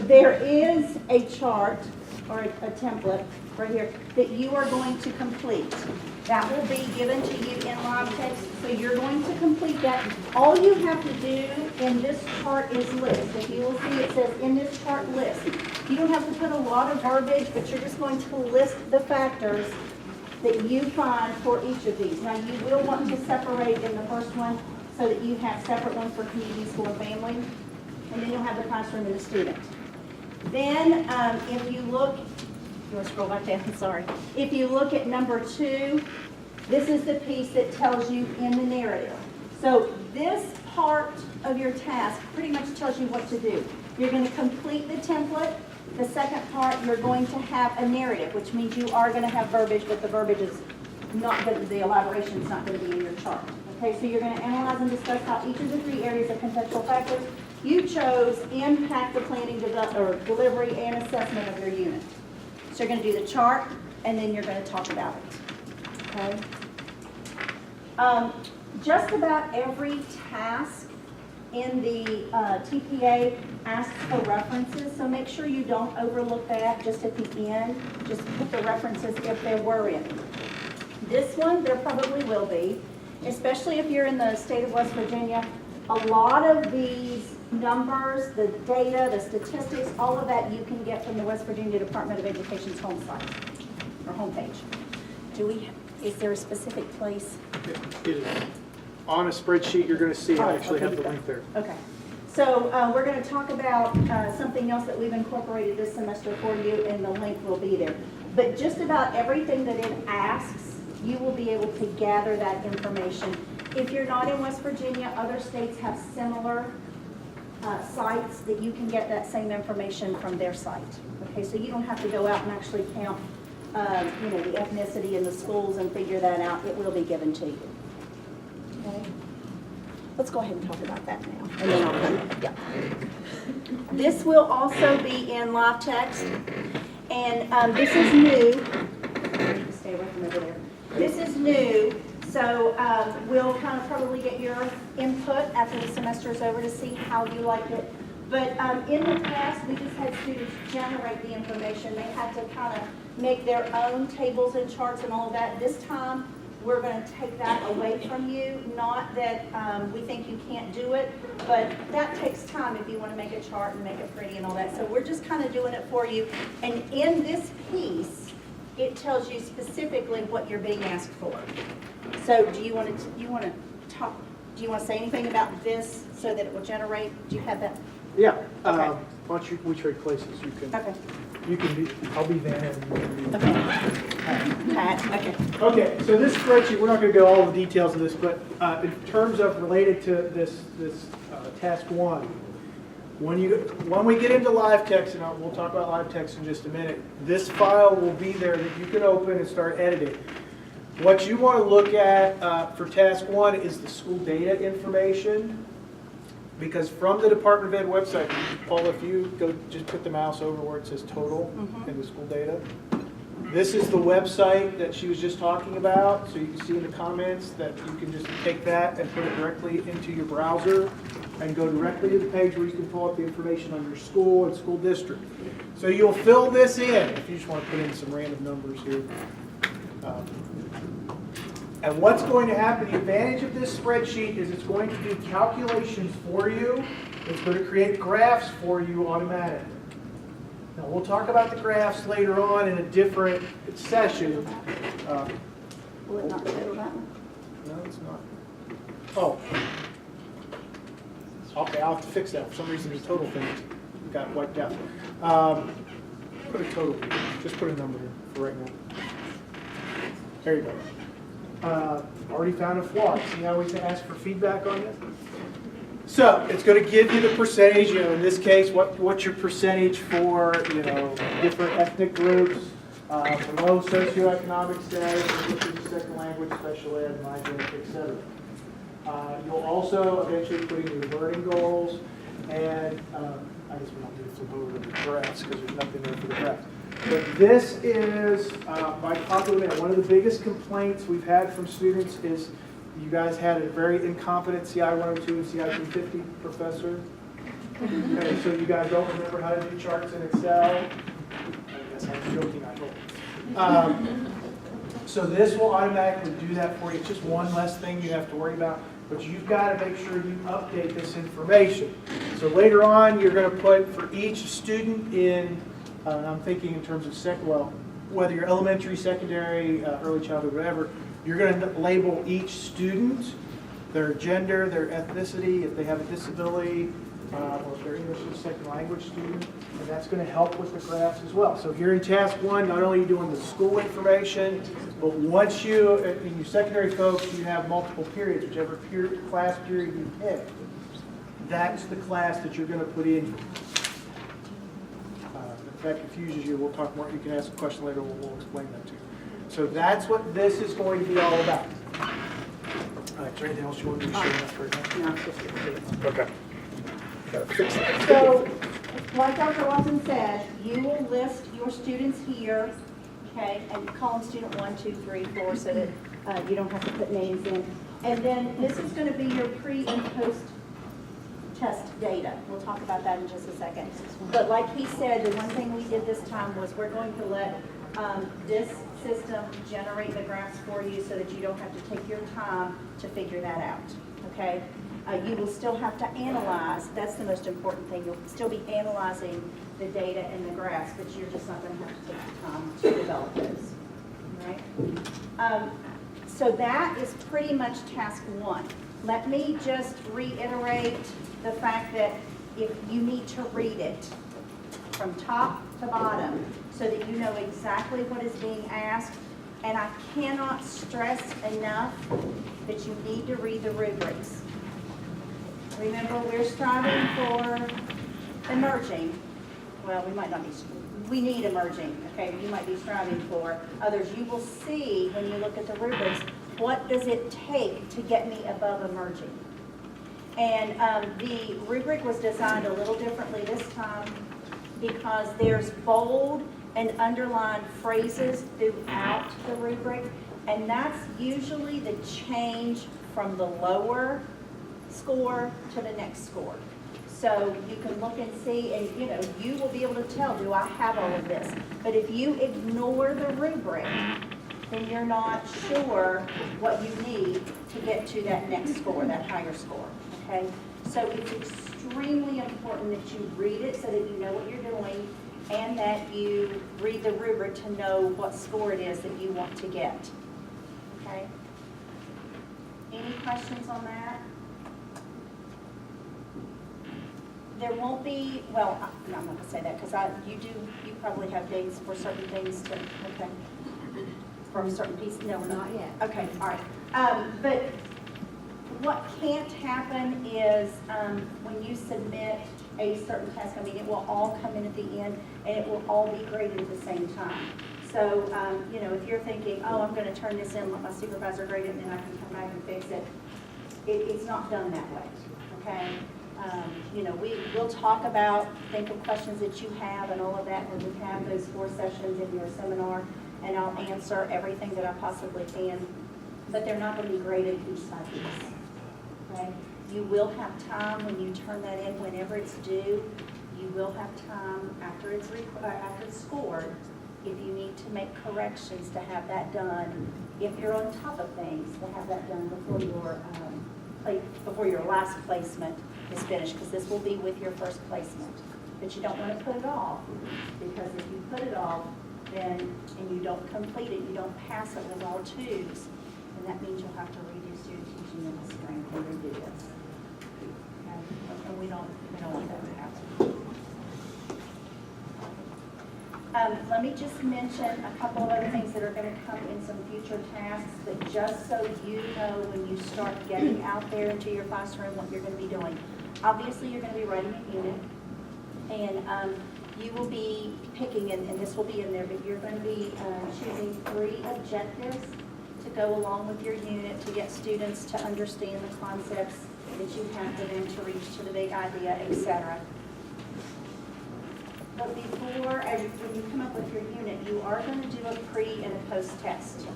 there is a chart or a template right here that you are going to complete. That will be given to you in live text, so you're going to complete that. All you have to do in this chart is list. If you will see, it says in this chart list. You don't have to put a lot of verbiage, but you're just going to list the factors that you find for each of these. Now, you will want to separate in the first one so that you have separate ones for community, school, and family, and then you'll have the classroom and the student. Then, if you look, you want to scroll back down, sorry. If you look at number 2, this is the piece that tells you in the narrative. So this part of your task pretty much tells you what to do. You're going to complete the template. The second part, you're going to have a narrative, which means you are going to have verbiage, but the verbiage is not going to, the elaboration is not going to be in your chart. Okay, so you're going to analyze and discuss how each of the 3 areas of contextual factors you chose impact the planning, delivery, and assessment of your unit. So you're going to do the chart, and then you're going to talk about it. Okay. Just about every task in the TPA asks for references, so make sure you don't overlook that just at the end. Just put the references if there were any. This one, there probably will be, especially if you're in the state of West Virginia. A lot of these numbers, the data, the statistics, all of that you can get from the West Virginia Department of Education's home site or homepage. Is there a specific place? It is on a spreadsheet. You're going to see. I actually have the link there. Okay. So we're going to talk about something else that we've incorporated this semester for you, and the link will be there. But just about everything that it asks, you will be able to gather that information. If you're not in West Virginia, other states have similar sites that you can get that same information from their site. Okay, so you don't have to go out and actually count, the ethnicity in the schools and figure that out. It will be given to you. Okay. Let's go ahead and talk about that now. And then I'll come back. Yeah. This will also be in live text, and this is new. Stay away from over there. This is new. So we'll kind of probably get your input after the semester is over to see how you like it. But in the past, we just had students generate the information. They had to kind of make their own tables and charts and all of that. This time, we're going to take that away from you. Not that we think you can't do it, but that takes time if you want to make a chart and make it pretty and all that. So we're just kind of doing it for you. And in this piece, it tells you specifically what you're being asked for. So do you want to say anything about this so that it will generate? Do you have that? Yeah. Okay. Why don't we trade places? You can. Okay. You can be. I'll be Van and you can be. Okay. Pat. Okay. Okay. So this spreadsheet, we're not going to go all the details of this, but in terms of related to this task 1, when we get into live text, and we'll talk about live text in just a minute, this file will be there that you can open and start editing. What you want to look at for task 1 is the school data information, because from the Department of Ed website, Paul, if you go just put the mouse over where it says total in the school data, this is the website that she was just talking about. So you can see in the comments that you can just take that and put it directly into your browser and go directly to the page where you can pull up the information on your school and school district. So you'll fill this in if you just want to put in some random numbers here. And what's going to happen, the advantage of this spreadsheet is it's going to do calculations for you. It's going to create graphs for you automatically. Now we'll talk about the graphs later on in a different session. Will it not show that one? No, it's not. Oh. Okay, I'll have to fix that. For some reason the total thing got wiped out. Put a total here. Just put a number here for right now. There you go. Already found a flaw. See how we can ask for feedback on this? So it's going to give you the percentage. In this case, what's your percentage for different ethnic groups, below socioeconomic status, English as a second language, special ed, MyGenic, etc. You'll also eventually put in your learning goals, and I guess we don't need to flip over to the graphs because there's nothing there for the graphs. But this is, by popular demand, one of the biggest complaints we've had from students is you guys had a very incompetent CI 102 and CI 250 professor. Okay, so you guys don't remember how to do charts in Excel? I guess I'm joking, I hope. So this will automatically do that for you. It's just one less thing you have to worry about, but you've got to make sure you update this information. So later on, you're going to put for each student in, I'm thinking in terms of whether you're elementary, secondary, early childhood, whatever, you're going to label each student, their gender, their ethnicity, if they have a disability, or if they're English as a second language student, and that's going to help with the graphs as well. So here in task 1, not only are you doing the school information, but once you, in your secondary folks, you have multiple periods, whichever class period you pick, that's the class that you're going to put in. If that confuses you, we'll talk more. You can ask a question later, we'll explain that to you. So that's what this is going to be all about. All right, is there anything else you want to share with us right now? Okay. So, like Dr. Watson said, you will list your students here, okay, and call them student 1, 2, 3, 4, so that you don't have to put names in. And then this is going to be your pre and post test data. We'll talk about that in just a second. But like he said, the one thing we did this time was we're going to let this system generate the graphs for you so that you don't have to take your time to figure that out, okay? You will still have to analyze. That's the most important thing. You'll still be analyzing the data and the graphs, but you're just not going to have to take the time to develop those, right? So that is pretty much task 1. Let me just reiterate the fact that if you need to read it from top to bottom so that you know exactly what is being asked, and I cannot stress enough that you need to read the rubrics. Remember, we're striving for emerging. Well, we might not be, we need emerging, okay? You might be striving for others. You will see when you look at the rubrics, what does it take to get me above emerging? And the rubric was designed a little differently this time because there's bold and underlined phrases throughout the rubric, and that's usually the change from the lower score to the next score. So you can look and see, and you will be able to tell, do I have all of this? But if you ignore the rubric, then you're not sure what you need to get to that next score, that higher score, okay? So it's extremely important that you read it so that you know what you're doing and that you read the rubric to know what score it is that you want to get, okay? Any questions on that? There won't be, well, no, I'm not going to say that because you probably have dates for certain things to, okay, for a certain piece. No, not yet. Okay, all right. But what can't happen is when you submit a certain task, I mean, it will all come in at the end and it will all be graded at the same time. So, if you're thinking, oh, I'm going to turn this in, let my supervisor grade it, and then I can come back and fix it, it's not done that way, okay? We'll talk about, think of questions that you have and all of that when we have those 4 sessions in your seminar, and I'll answer everything that I possibly can, but they're not going to be graded piece by piece, okay? You will have time when you turn that in, whenever it's due, you will have time after it's scored, if you need to make corrections to have that done. If you're on top of things, to have that done before your last placement is finished, because this will be with your first placement. But you don't want to put it off, because if you put it off, then, and you don't complete it, you don't pass it with all 2s, and that means you'll have to redo student teaching in the spring and redo this. Okay? And we don't want that to happen. Let me just mention a couple of other things that are going to come in some future tasks, but just so you know when you start getting out there into your classroom what you're going to be doing. Obviously, you're going to be writing a unit, and you will be picking, and this will be in there, but you're going to be choosing 3 objectives to go along with your unit to get students to understand the concepts that you have for them to reach to the big idea, etc. But before, when you come up with your unit, you are going to do a pre and a post test.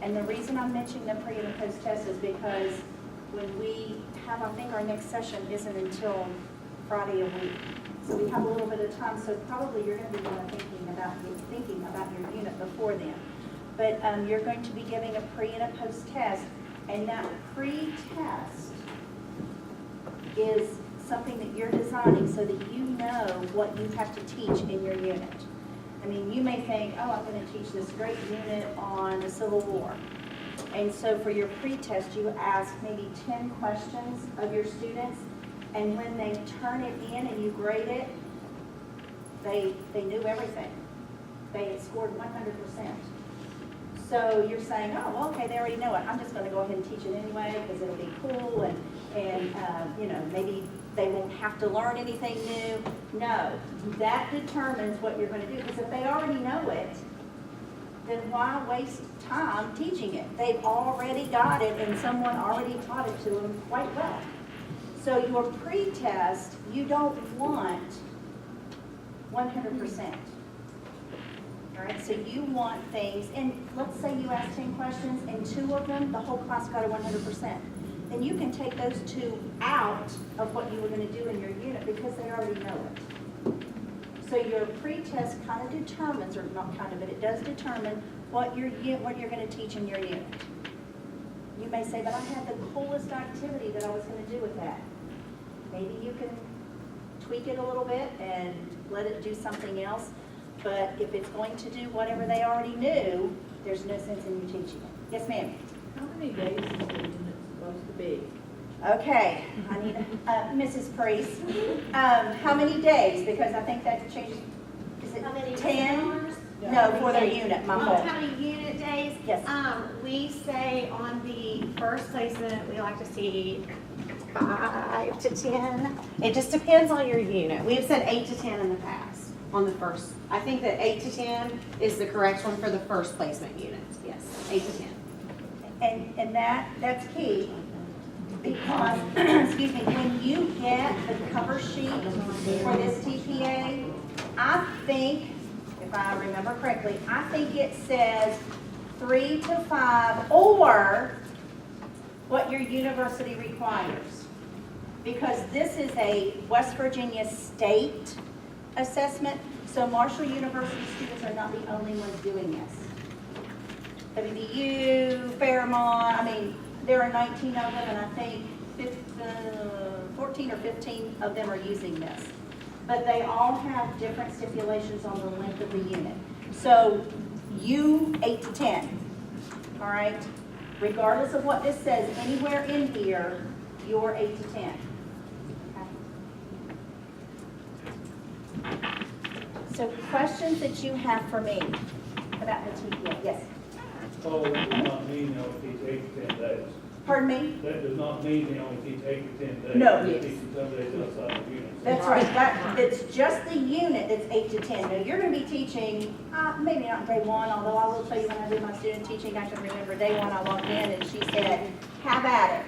And the reason I'm mentioning the pre and the post test is because when we have, I think our next session isn't until Friday a week. So we have a little bit of time, so probably you're going to be thinking about your unit before then. But you're going to be giving a pre and a post test, and that pre-test is something that you're designing so that you know what you have to teach in your unit. I mean, you may think, oh, I'm going to teach this great unit on the Civil War. And so for your pre-test, you ask maybe 10 questions of your students, and when they turn it in and you grade it, they knew everything. They had scored 100%. So you're saying, oh, well, okay, they already know it. I'm just going to go ahead and teach it anyway because it'll be cool, and you know, maybe they won't have to learn anything new. No, that determines what you're going to do, because if they already know it, then why waste time teaching it? They've already got it, and someone already taught it to them quite well. So your pre-test, you don't want 100%. All right, so you want things, and let's say you ask 10 questions, and 2 of them, the whole class got a 100%. Then you can take those 2 out of what you were going to do in your unit because they already know it. So your pre-test kind of determines, or not kind of, but it does determine what you're going to teach in your unit. You may say, but I had the coolest activity that I was going to do with that. Maybe you can tweak it a little bit and let it do something else. But if it's going to do whatever they already knew, there's no sense in you teaching it. Yes, ma'am? How many days is the unit supposed to be? Okay, I need, Mrs. Priest, how many days? Because I think that changes, is it How many 10? hours? No, for their unit, my fault. How many unit days? Yes. We say on the first placement, we like to see 5 to 10. It just depends on your unit. We've said 8 to 10 in the past on the first. I think that 8 to 10 is the correct one for the first placement units. Yes, 8 to 10. And that's key, because, excuse me, when you get the cover sheet for this TPA, I think, if I remember correctly, I think it says 3 to 5 or what your university requires. Because this is a West Virginia state assessment, so Marshall University students are not the only ones doing this. WVU, Fairmont, I mean, there are 19 of them, and I think 14 or 15 of them are using this. But they all have different stipulations on the length of the unit. So you 8 to 10, all right? Regardless of what this says, anywhere in here, you're 8 to 10. Okay. So questions that you have for me about the TPA? Yes. Oh, that does not mean they only teach 8 to 10 days. Pardon me? That does not mean they only teach 8 to 10 days. No. They teach some days outside the unit. That's right. It's just the unit that's 8 to 10. Now, you're going to be teaching, maybe not day 1, although I will tell you when I did my student teaching, I can remember day 1 I logged in and she said, have at it.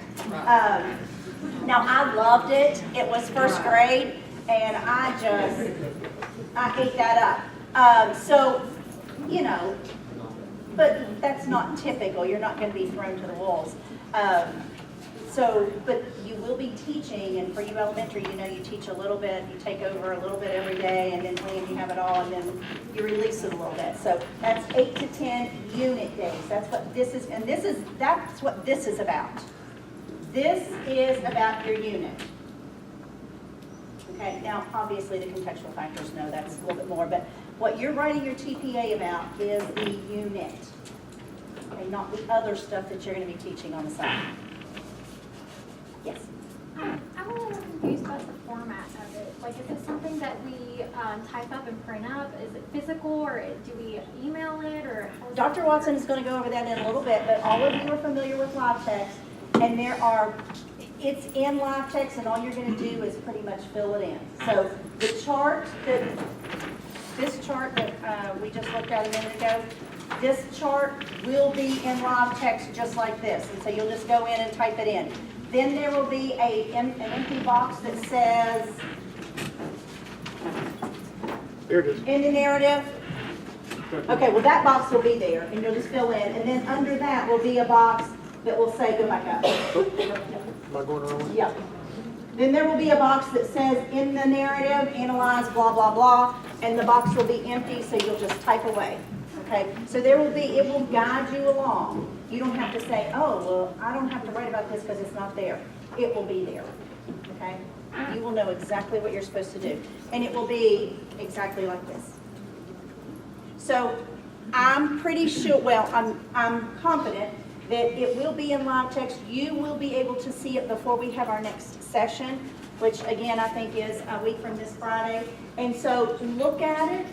Now, I loved it. It was first grade, and I ate that up. So, you know, but that's not typical. You're not going to be thrown to the wolves. But you will be teaching, and for you elementary, you know, you teach a little bit, you take over a little bit every day, and then when you have it all, and then you release it a little bit. So that's 8 to 10 unit days. That's what this is, and that's what this is about. This is about your unit. Okay, now obviously the contextual factors, no, that's a little bit more, but what you're writing your TPA about is the unit, and not the other stuff that you're going to be teaching on the side. Yes? I'm a little confused about the format of it. Like, is it something that we type up and print up? Is it physical, or do we email it, or how is Dr. that Watson work? is going to go over that in a little bit, but all of you are familiar with LiveText, and it's in LiveText, and all you're going to do is pretty much fill it in. So this chart that we just looked at a minute ago, this chart will be in LiveText just like this, and so you'll just go in and type it in. Then there will be an empty box that says, Here it is. in the narrative. Okay, well, that box will be there, and you'll just fill in, and then under that will be a box that will say, go back up. Am I going around? Yeah. Then there will be a box that says in the narrative, analyze, blah, blah, blah, and the box will be empty, so you'll just type away. Okay, so there will be, it will guide you along. You don't have to say, oh, well, I don't have to write about this because it's not there. It will be there, okay? You will know exactly what you're supposed to do. And it will be exactly like this. So I'm pretty sure, well, I'm confident that it will be in live text. You will be able to see it before we have our next session, which again, I think is a week from this Friday. And so look at it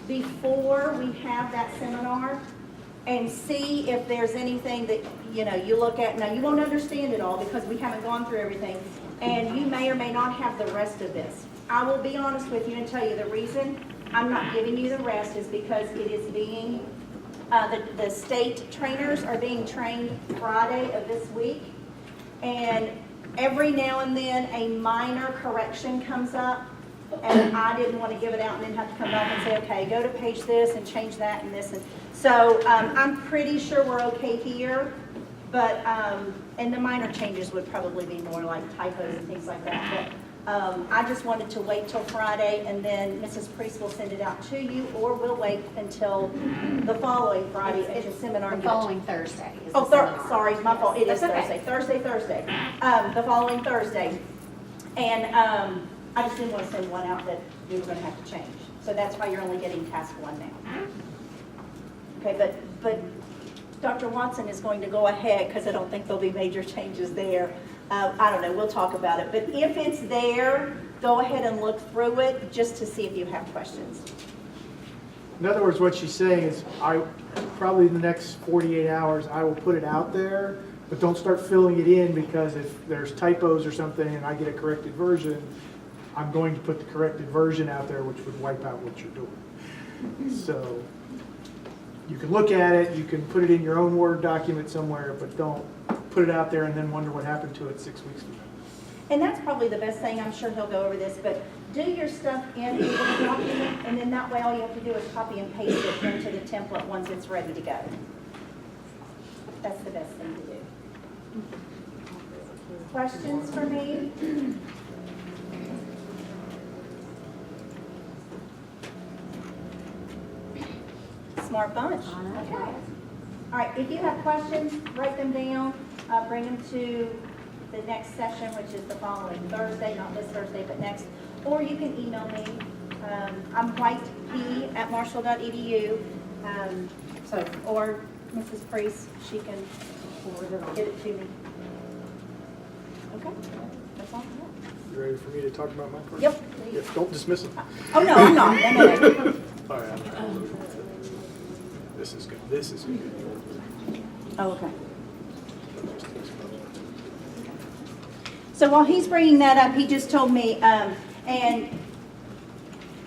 before we have that seminar and see if there's anything that, you look at. Now, you won't understand it all because we haven't gone through everything, and you may or may not have the rest of this. I will be honest with you and tell you the reason I'm not giving you the rest is because it is being, the state trainers are being trained Friday of this week, and every now and then a minor correction comes up, and I didn't want to give it out and then have to come back and say, okay, go to page this and change that and this. And so I'm pretty sure we're okay here, but, and the minor changes would probably be more like typos and things like that. But I just wanted to wait till Friday, and then Mrs. Priest will send it out to you, or we'll wait until the following Friday at your seminar. The and give it to following Thursday is Oh, the seminar. sorry, my fault. It is That's okay. Thursday. The following Thursday. And I just didn't want to send one out that we were going to have to change. So that's why you're only getting task 1 now. Okay, but Dr. Watson is going to go ahead, because I don't think there'll be major changes there. I don't know, we'll talk about it. But if it's there, go ahead and look through it just to see if you have questions. In other words, what she's saying is, probably the next 48 hours, I will put it out there, but don't start filling it in, because if there's typos or something and I get a corrected version, I'm going to put the corrected version out there, which would wipe out what you're doing. So you can look at it, you can put it in your own Word document somewhere, but don't put it out there and then wonder what happened to it 6 weeks from now. And that's probably the best thing. I'm sure he'll go over this, but do your stuff in a Word document, and then that way all you have to do is copy and paste it into the template once it's ready to go. That's the best thing to do. Questions for me? Smart bunch. Okay. All right, if you have questions, write them down, bring them to the next session, which is the following Thursday, not this Thursday, but next. Or you can email me. I'm whitep@marshall.edu. Or Mrs. Priest, she can get it to me. Okay, that's all I have. You ready for me to talk about my part? Yep. Yes, don't dismiss it. Oh, no, I'm not. No. All right, I'm trying to. This is good. This is good. Oh, okay. So while he's bringing that up, he just told me, and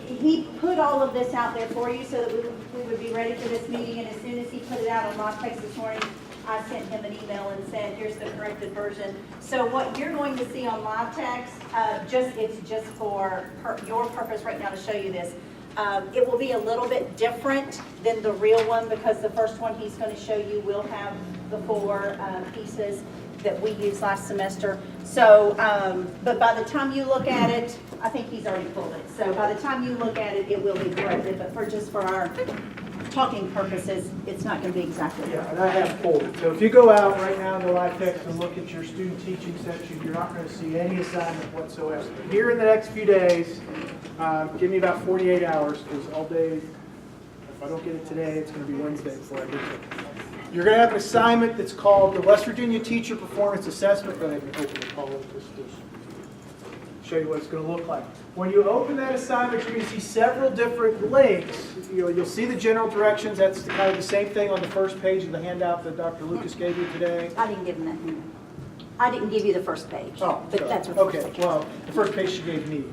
he put all of this out there for you so that we would be ready for this meeting, and as soon as he put it out on live text this morning, I sent him an email and said, here's the corrected version. So what you're going to see on live text, it's just for your purpose right now to show you this. It will be a little bit different than the real one, because the first one he's going to show you will have the 4 pieces that we used last semester. So, but by the time you look at it, I think he's already pulled it. So by the time you look at it, it will be corrected. But for our talking purposes, it's not going to be exactly Yeah, right. and I have pulled it. So if you go out right now in the live text and look at your student teaching section, you're not going to see any assignment whatsoever. Here in the next few days, give me about 48 hours, because all day, if I don't get it today, it's going to be Wednesday before I get it. You're going to have an assignment that's called the West Virginia Teacher Performance Assessment. Go ahead and open it, Paul, just to show you what it's going to look like. When you open that assignment, you're going to see several different links. You'll see the general directions. That's kind of the same thing on the first page of the handout that Dr. Lucas gave you today. I didn't give him that handout. I didn't give you the first page. Oh, but sorry. that's what the Okay, first page. well, the first page she gave me.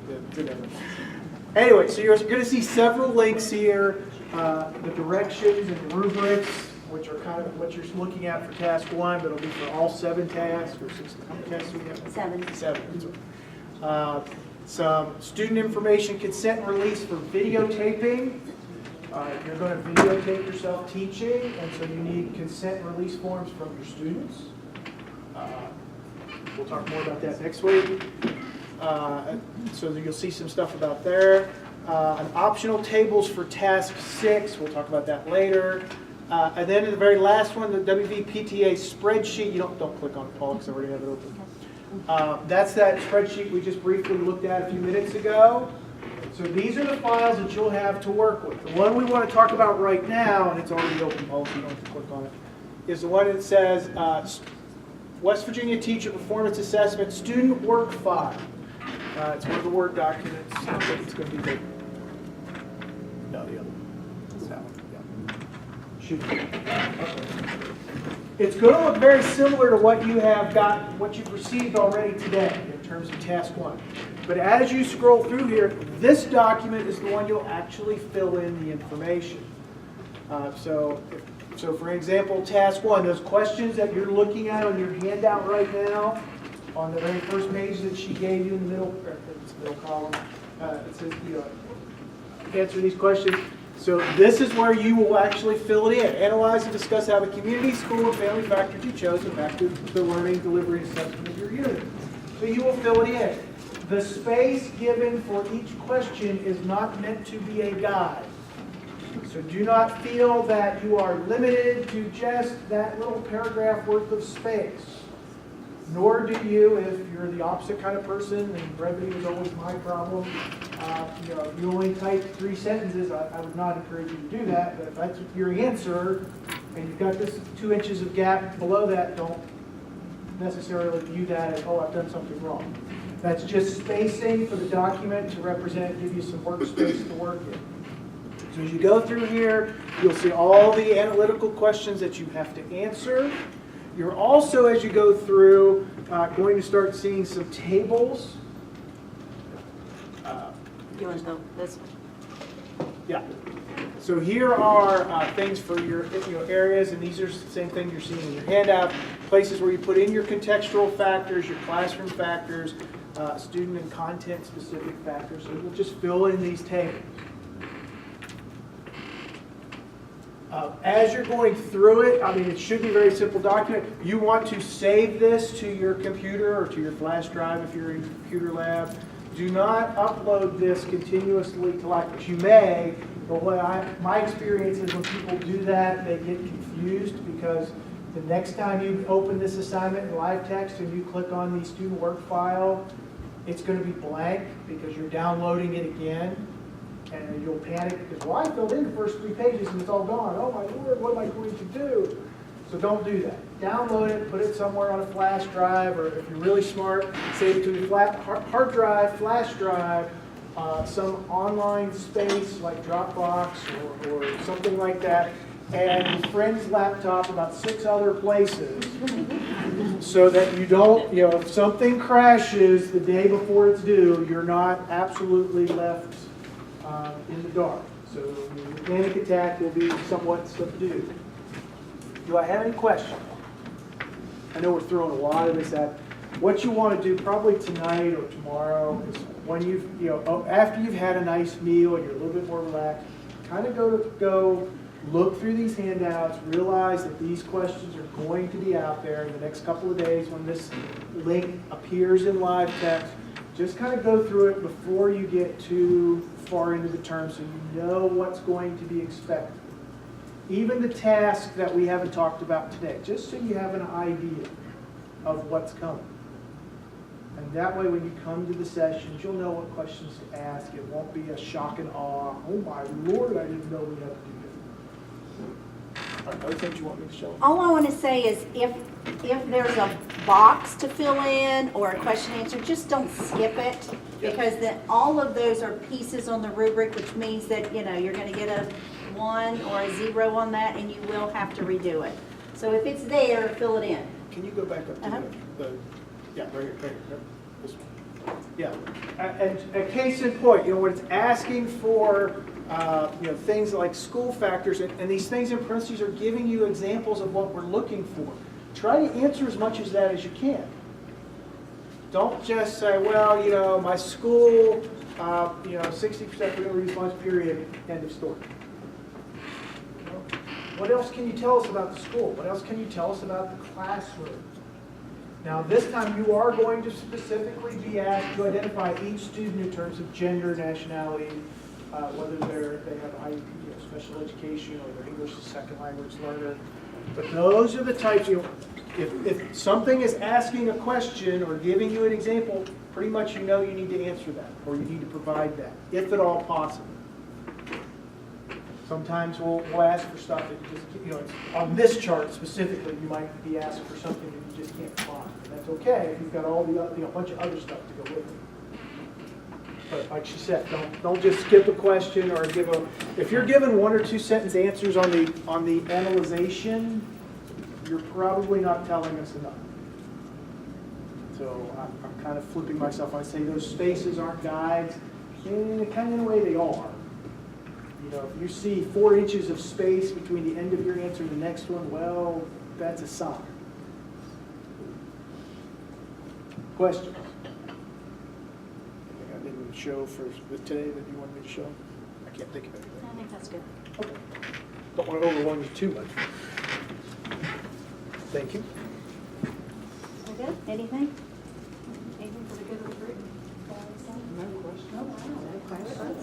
Anyway, so you're going to see several links here, the directions and the rubrics, which are kind of what you're looking at for task 1, but it'll be for all 7 tasks, or 6, how many tasks do we have? 7. 7. Some student information consent and release for videotaping. You're going to videotape yourself teaching, and so you need consent and release forms from your students. We'll talk more about that next week. So you'll see some stuff about there. An optional tables for task 6, we'll talk about that later. And then in the very last one, the WVPTA spreadsheet, you don't click on it, Paul, because I already have it open. That's that spreadsheet we just briefly looked at a few minutes ago. So these are the files that you'll have to work with. The one we want to talk about right now, and it's already open, Paul, so you don't have to click on it, is the one that says West Virginia Teacher Performance Assessment Student Work File. It's one of the Word documents. I think it's going to be the, no, the other one. It's that one, yeah. Should be. Okay. It's going to look very similar to what you have got, what you've received already today in terms of task 1. But as you scroll through here, this document is the one you'll actually fill in the information. So for example, task 1, those questions that you're looking at on your handout right now, on the very first page that she gave you in the middle, it's the middle column, it says, answer these questions. So this is where you will actually fill it in. Analyze and discuss how the community, school, and family factors you chose impacted the learning, delivery, and assessment of your unit. So you will fill it in. The space given for each question is not meant to be a guide. So do not feel that you are limited to just that little paragraph worth of space. Nor do you, if you're the opposite kind of person, and brevity was always my problem, if you only type 3 sentences, I would not encourage you to do that. But if that's your answer, and you've got this 2 inches of gap below that, don't necessarily view that as, oh, I've done something wrong. That's just spacing for the document to represent, give you some workspace to work in. So as you go through here, you'll see all the analytical questions that you have to answer. You're also, as you go through, going to start seeing some tables. You want to go this one? Yeah. So here are things for your areas, and these are the same thing you're seeing in your handout. Places where you put in your contextual factors, your classroom factors, student and content specific factors. So we'll just fill in these tables. As you're going through it, I mean, it should be a very simple document. You want to save this to your computer or to your flash drive if you're in computer lab. Do not upload this continuously to Livetext. You may, but my experience is when people do that, they get confused because the next time you open this assignment in Livetext and you click on the student work file, it's going to be blank because you're downloading it again. And you'll panic because, well, I filled in the first 3 pages and it's all gone. Oh my Lord, what am I going to do? So don't do that. Download it, put it somewhere on a flash drive, or if you're really smart, save it to a hard drive, flash drive, some online space like Dropbox or something like that, and your friend's laptop, about 6 other places, so that you don't, if something crashes the day before it's due, you're not absolutely left in the dark. So your panic attack will be somewhat subdued. Do I have any questions? I know we're throwing a lot of this at. What you want to do probably tonight or tomorrow is when after you've had a nice meal and you're a little bit more relaxed, kind of go look through these handouts, realize that these questions are going to be out there in the next couple of days when this link appears in Livetext. Just kind of go through it before you get too far into the term so you know what's going to be expected. Even the tasks that we haven't talked about today, just so you have an idea of what's coming. And that way when you come to the sessions, you'll know what questions to ask. It won't be a shock and awe. Oh my Lord, I didn't know we had to do this. All right, other things you want me to show? All I want to say is if there's a box to fill in or a question answer, just don't skip it, because then all of those are pieces on the rubric, which means that you're going to get a 1 or a 0 on that, and you will have to redo it. So if it's there, fill it in. Can you go back up to the yeah, right here, this one. Yeah, and a case in point, when it's asking for things like school factors, and these things in parentheses are giving you examples of what we're looking for. Try to answer as much of that as you can. Don't just say, well, my school, 60% real response period, end of story. What else can you tell us about the school? What else can you tell us about the classroom? Now, this time you are going to specifically be asked to identify each student in terms of gender, nationality, whether they have IEP or special education or they're English as a second language learner. But those are the types, if something is asking a question or giving you an example, pretty much you know you need to answer that or you need to provide that, if at all possible. Sometimes we'll ask for stuff that you just, it's on this chart specifically, you might be asked for something that you just can't find. And that's okay if you've got all the bunch of other stuff to go with it. But like she said, don't just skip a question or if you're given 1 or 2 sentence answers on the analyzation, you're probably not telling us enough. So I'm kind of flipping myself when I say those spaces aren't guides. Kind of in a way they are. If you see 4 inches of space between the end of your answer and the next one, well, that's a sign. Questions? Anything I didn't show for today that you wanted me to show? I can't think of anything. I think that's good. Okay. Don't want to overwhelm you too much. Thank you. We're good? Anything? Anything for the good of the group? No questions. Oh, wow, no questions.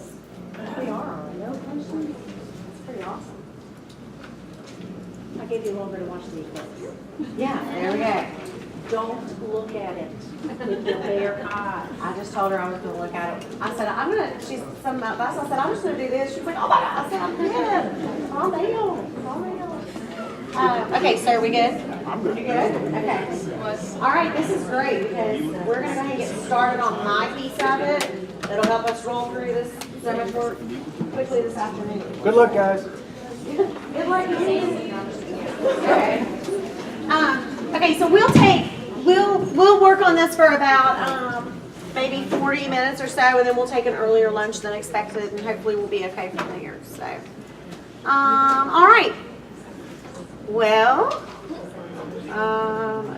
We are, no questions. That's pretty awesome. I gave you longer to watch these clips. Yeah, there we go. Don't look at it with your bare eye. I just told her I was going to look at it. I said, she's some advice. I said, I'm just going to do this. She's like, oh my God. I said, I'm good. Calm down. Okay, so are we good? I'm good. You good? Okay. All right, this is great because we're going to go ahead and get started on my piece of it. That'll help us roll through this so much more quickly this afternoon. Good luck, guys. Good luck, you. Okay. Okay, so we'll work on this for about maybe 40 minutes or so, and then we'll take an earlier lunch than expected, and hopefully we'll be okay from there. So, all right. Well,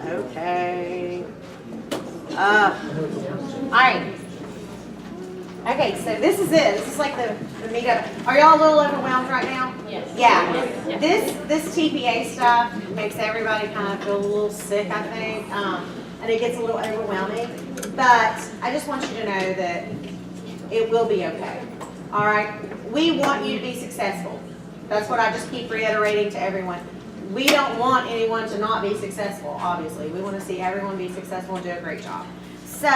okay. All right. Okay, so this is it. This is like the meat of it. Are y'all a little overwhelmed right now? Yes. Yeah. This TPA stuff makes everybody kind of feel a little sick, I think, and it gets a little overwhelming. But I just want you to know that it will be okay. All right? We want you to be successful. That's what I just keep reiterating to everyone. We don't want anyone to not be successful, obviously. We want to see everyone be successful and do a great job. So,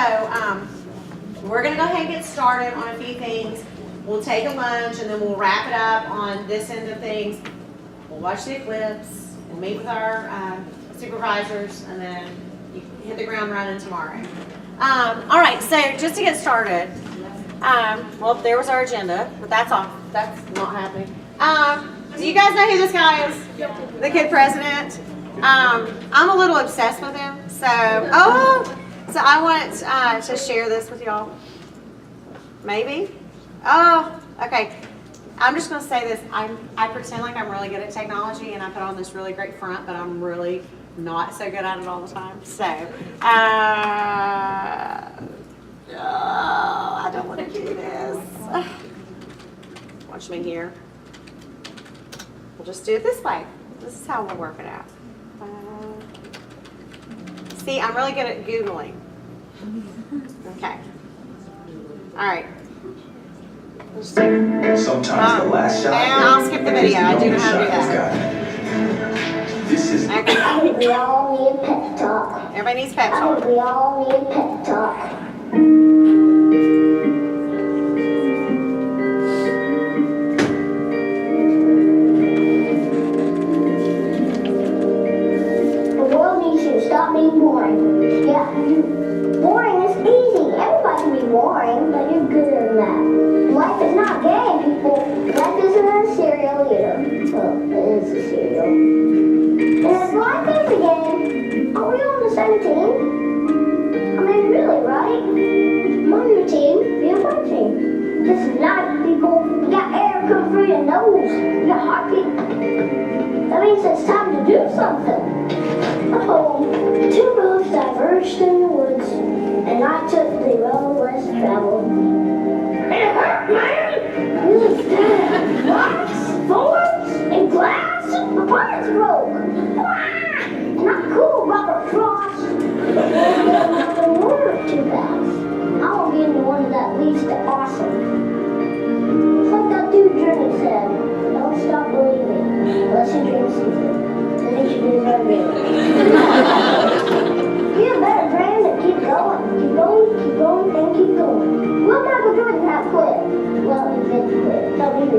we're going to go ahead and get started on a few things. We'll take a lunch and then we'll wrap it up on this end of things. We'll watch the eclipse. We'll meet with our supervisors and then you can hit the ground running tomorrow. All right, so just to get started, well, there was our agenda, but that's off. That's not happening. Do you guys know who this guy is? The kid president? I'm a little obsessed with him. So I want to share this with y'all. Maybe? Oh, okay. I'm just going to say this. I pretend like I'm really good at technology and I put on this really great front, but I'm really not so good at it all the time. So, I don't want to do this. Watch me here. We'll just do it this way. This is how we'll work it out. See, I'm really good at Googling. Okay. All right. Sometimes the last shot. I'll skip the video. I do know how to do that. This is. Okay. We all need a pep talk. Everybody needs pep I talk. think we all need a pep talk. The world needs you to stop being boring. Yeah. Boring is easy. Everybody can be boring, but you're good at that. Life is not a game, people. Life isn't a cereal either. Well, it is a cereal. And if life is a game, are we on the same team? I mean, really, right? I'm on your team, be on my team. This is life, people. You got air coming through your nose. You got heartbeat. That means it's time to do something. Oh, two roads diverged in the woods, and I took the road less traveled. It hurt, man! Rocks, thorns, and glass. My parts broke. And I'm cool, Robert Frost.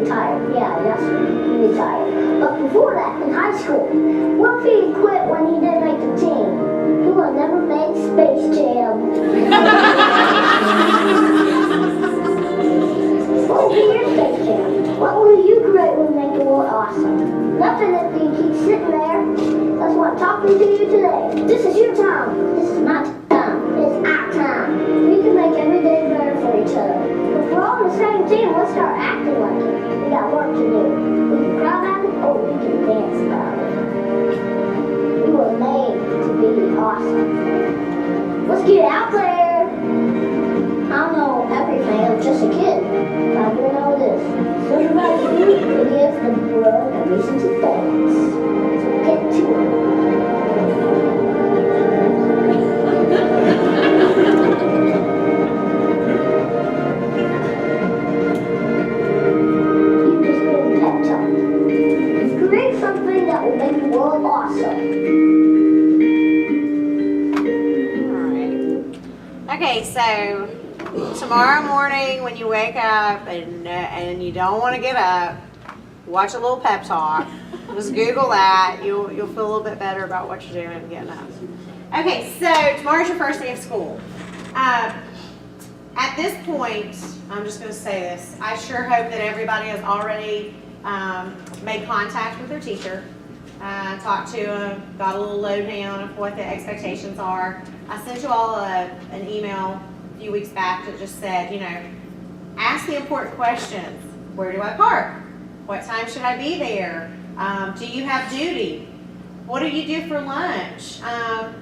retired. Yeah, that's right. He retired. But before that, in high school, what if he quit when he didn't make the team? He would have never made Space Jam. What will be your Space Jam? What will you create will make the world awesome? Nothing if you keep sitting there. That's why I'm talking to you today. This is your time. This is my time. It's our time. We can make every day better for each other. If we're all on the same team, let's start acting like it. We got work to do. We can cry about it, or we can dance about it. We were made to be awesome. Let's get out there. I don't know everything. I'm just a kid. But I do know this. Social value it gives the world a reason to dance. So get to it. You just made a pep talk. Create something that will make the world awesome. Alright. Okay, so tomorrow morning when you wake up and you don't want to get up, watch a little pep talk. Just Google that. You'll feel a little bit better about what you're doing and getting up. Okay, so tomorrow's your first day of school. At this point, I'm just going to say this. I sure hope that everybody has already made contact with their teacher, talked to them, got a little lowdown of what the expectations are. I sent you all an email a few weeks back that just said, you know, ask the important questions. Where do I park? What time should I be there? Do you have duty? What do you do for lunch?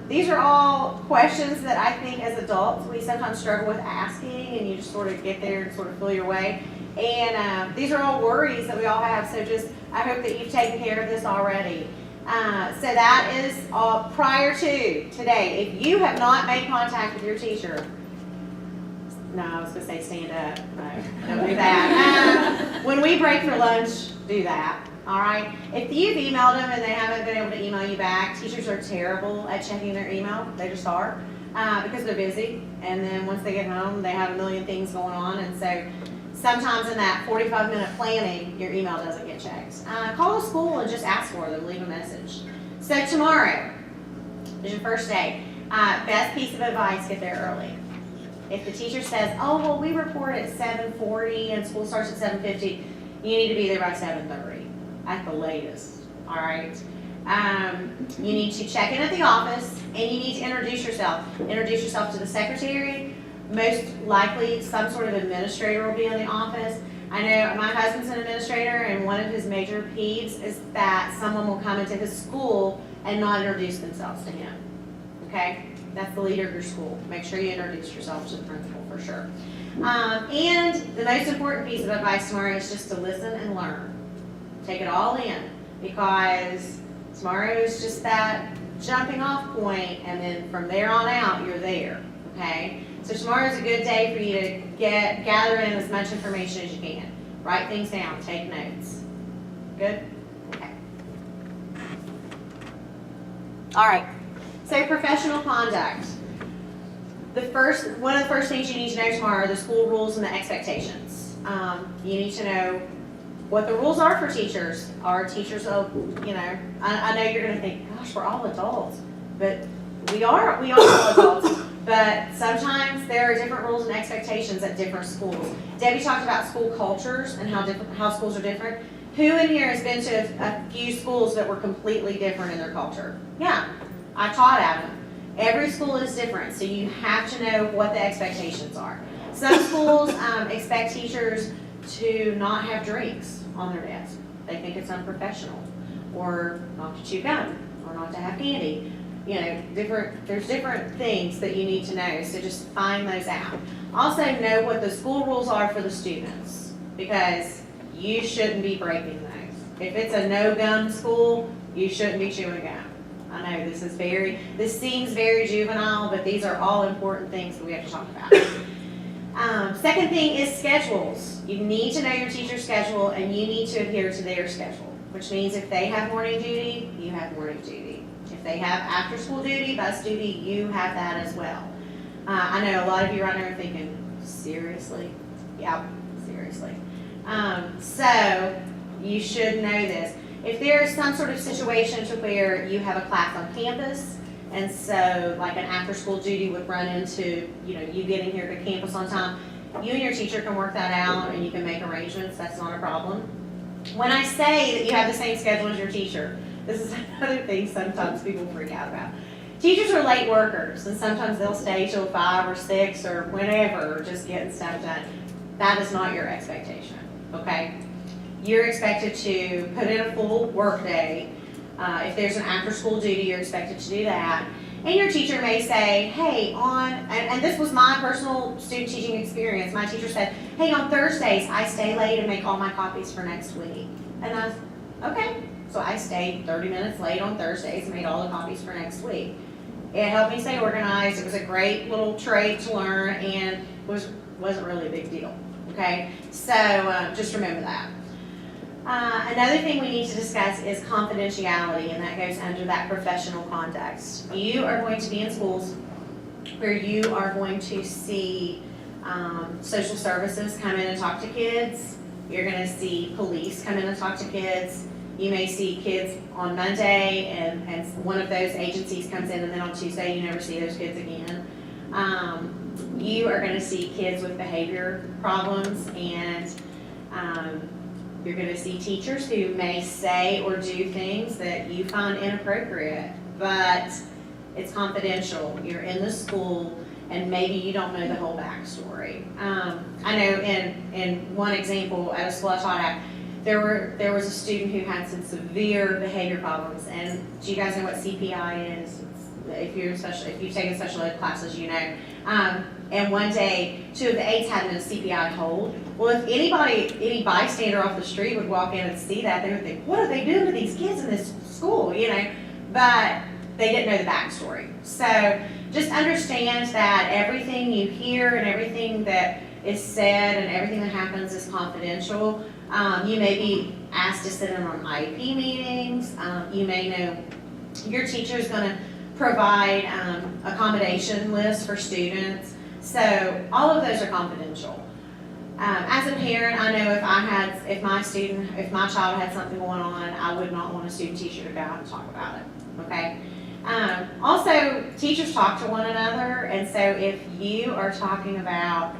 These are all questions that I think as adults we sometimes struggle with asking, and you just sort of get there and sort of feel your way. And these are all worries that we all have, so just I hope that you've taken care of this already. So that is all prior to today. If you have not made contact with your teacher, no, I was going to say stand up. No, don't do that. When we break for lunch, do that. All right. If you've emailed them and they haven't been able to email you back, teachers are terrible at checking their email. They just are because they're busy. And then once they get home, they have a million things going on. And so sometimes in that 45-minute planning, your email doesn't get checked. Call the school and just ask for them. Leave a message. So tomorrow is your first day. Best piece of advice, get there early. If the teacher says, oh, well, we report at 7:40 and school starts at 7:50, you need to be there by 7:30 at the latest, all right? You need to check in at the office, and you need to introduce yourself. Introduce yourself to the secretary. Most likely, some sort of administrator will be in the office. I know my husband's an administrator, and one of his major peeves is that someone will come into his school and not introduce themselves to him, okay? That's the leader of your school. Make sure you introduce yourself to the principal for sure. And the most important piece of advice tomorrow is just to listen and learn. Take it all in, because tomorrow is just that jumping off point, and then from there on out, you're there, okay? So tomorrow is a good day for you to gather in as much information as you can. Write things down, take notes. Good? Okay. All right. So professional conduct. One of the first things you need to know tomorrow are the school rules and the expectations. You need to know what the rules are for teachers. Are teachers, I know you're going to think, gosh, we're all adults, but we are all adults. But sometimes there are different rules and expectations at different schools. Debbie talked about school cultures and how schools are different. Who in here has been to a few schools that were completely different in their culture? Yeah, I taught at them. Every school is different, so you have to know what the expectations are. Some schools expect teachers to not have drinks on their desk. They think it's unprofessional, or not to chew gum, or not to have candy. You know, there's different things that you need to know, so just find those out. Also know what the school rules are for the students, because you shouldn't be breaking those. If it's a no gum school, you shouldn't be chewing gum. I know this seems very juvenile, but these are all important things that we have to talk about. Second thing is schedules. You need to know your teacher's schedule, and you need to adhere to their schedule, which means if they have morning duty, you have morning duty. If they have after school duty, bus duty, you have that as well. I know a lot of you right now are thinking, seriously? Yeah, seriously. So you should know this. If there's some sort of situation to where you have a class on campus, and so like an after-school duty would run into, you getting here to campus on time, you and your teacher can work that out and you can make arrangements. That's not a problem. When I say that you have the same schedule as your teacher, this is another thing sometimes people freak out about. Teachers are late workers, and sometimes they'll stay till 5 or 6 or whenever, just getting stuff done. That is not your expectation, okay? You're expected to put in a full work day. If there's an after-school duty, you're expected to do that. And your teacher may say, hey, and this was my personal student teaching experience. My teacher said, hey, on Thursdays, I stay late and make all my copies for next week. And I was, okay. So I stayed 30 minutes late on Thursdays and made all the copies for next week. It helped me stay organized. It was a great little trait to learn, and wasn't really a big deal, okay? So just remember that. Another thing we need to discuss is confidentiality, and that goes under that professional context. You are going to be in schools where you are going to see social services come in and talk to kids. You're going to see police come in and talk to kids. You may see kids on Monday, and one of those agencies comes in, and then on Tuesday you never see those kids again. You are going to see kids with behavior problems, and you're going to see teachers who may say or do things that you find inappropriate, but it's confidential. You're in the school, and maybe you don't know the whole backstory. I know in one example at a school I taught at, there was a student who had some severe behavior problems, and do you guys know what CPI is? If you've taken special ed classes, you know. And one day, 2 of the aides had a CPI hold. Well, if any bystander off the street would walk in and see that, they would think, what are they doing to these kids in this school, But they didn't know the backstory. So just understand that everything you hear and everything that is said and everything that happens is confidential. You may be asked to sit in on IEP meetings. You may know your teacher is going to provide accommodation lists for students. So all of those are confidential. As a parent, I know if my child had something going on, I would not want a student teacher to go out and talk about it, okay? Also, teachers talk to one another, and so if you are talking about